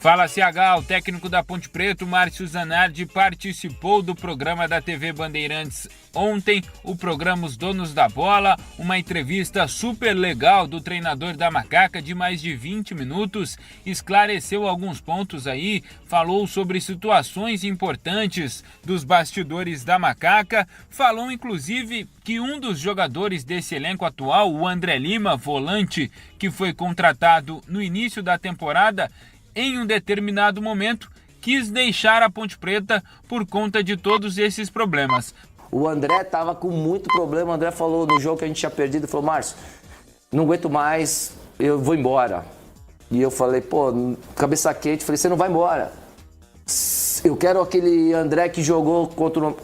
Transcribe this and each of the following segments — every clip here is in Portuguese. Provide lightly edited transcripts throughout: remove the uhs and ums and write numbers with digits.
Fala CH, o técnico da Ponte Preta, Márcio Zanardi, participou do programa da TV Bandeirantes ontem, o programa Os Donos da Bola, uma entrevista super legal do treinador da Macaca de mais de 20 minutos, esclareceu alguns pontos aí, falou sobre situações importantes dos bastidores da Macaca, falou inclusive que um dos jogadores desse elenco atual, o André Lima, volante, que foi contratado no início da temporada, em um determinado momento, quis deixar a Ponte Preta por conta de todos esses problemas. O André estava com muito problema, o André falou no jogo que a gente tinha perdido, falou, Márcio, não aguento mais, eu vou embora. E eu falei, pô, cabeça quente, falei, você não vai embora. Eu quero aquele André que jogou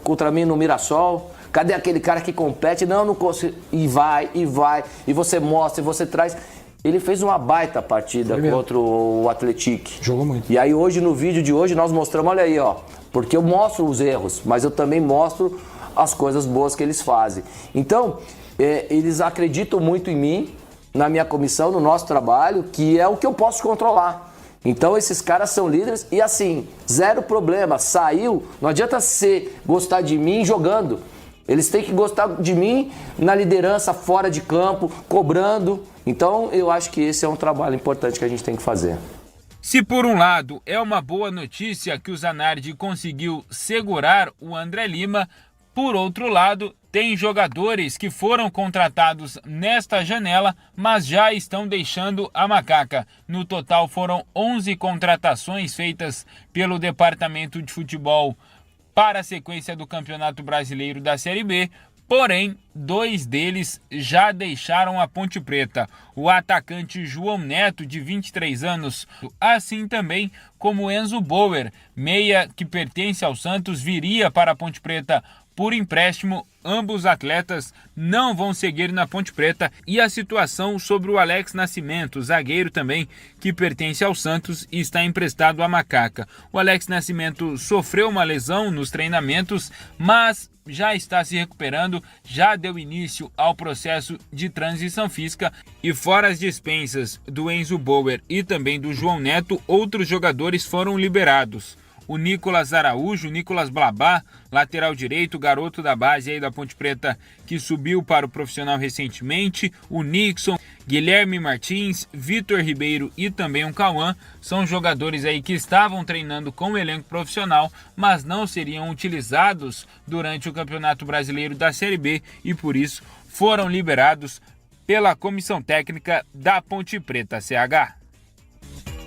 contra mim no Mirassol, cadê aquele cara que compete? Não consigo. E vai, e você mostra, e você traz... Ele fez uma baita partida contra o Atlético. Jogou muito. E aí hoje, no vídeo de hoje, nós mostramos, olha aí, ó. Porque eu mostro os erros, mas eu também mostro as coisas boas que eles fazem. Então, eles acreditam muito em mim, na minha comissão, no nosso trabalho, que é o que eu posso controlar. Então, esses caras são líderes e assim, zero problema. Saiu, não adianta você gostar de mim jogando. Eles têm que gostar de mim na liderança, fora de campo, cobrando. Então, eu acho que esse é um trabalho importante que a gente tem que fazer. Se por um lado é uma boa notícia que o Zanardi conseguiu segurar o André Lima, por outro lado, tem jogadores que foram contratados nesta janela, mas já estão deixando a Macaca. No total foram 11 contratações feitas pelo Departamento de Futebol para a sequência do Campeonato Brasileiro da Série B, porém, 2 deles já deixaram a Ponte Preta. O atacante João Neto, de 23 anos, assim também como Enzo Bauer, meia que pertence ao Santos, viria para a Ponte Preta por empréstimo. Ambos atletas não vão seguir na Ponte Preta. E a situação sobre o Alex Nascimento, zagueiro também, que pertence ao Santos e está emprestado à Macaca. O Alex Nascimento sofreu uma lesão nos treinamentos, mas já está se recuperando, já deu início ao processo de transição física. E fora as dispensas do Enzo Bauer e também do João Neto, outros jogadores foram liberados. O Nicolas Araújo, o Nicolas Blabá, lateral direito, garoto da base aí da Ponte Preta, que subiu para o profissional recentemente, o Nixon, Guilherme Martins, Vitor Ribeiro e também o Cauã, são jogadores aí que estavam treinando com o elenco profissional, mas não seriam utilizados durante o Campeonato Brasileiro da Série B e por isso foram liberados pela comissão técnica da Ponte Preta CH.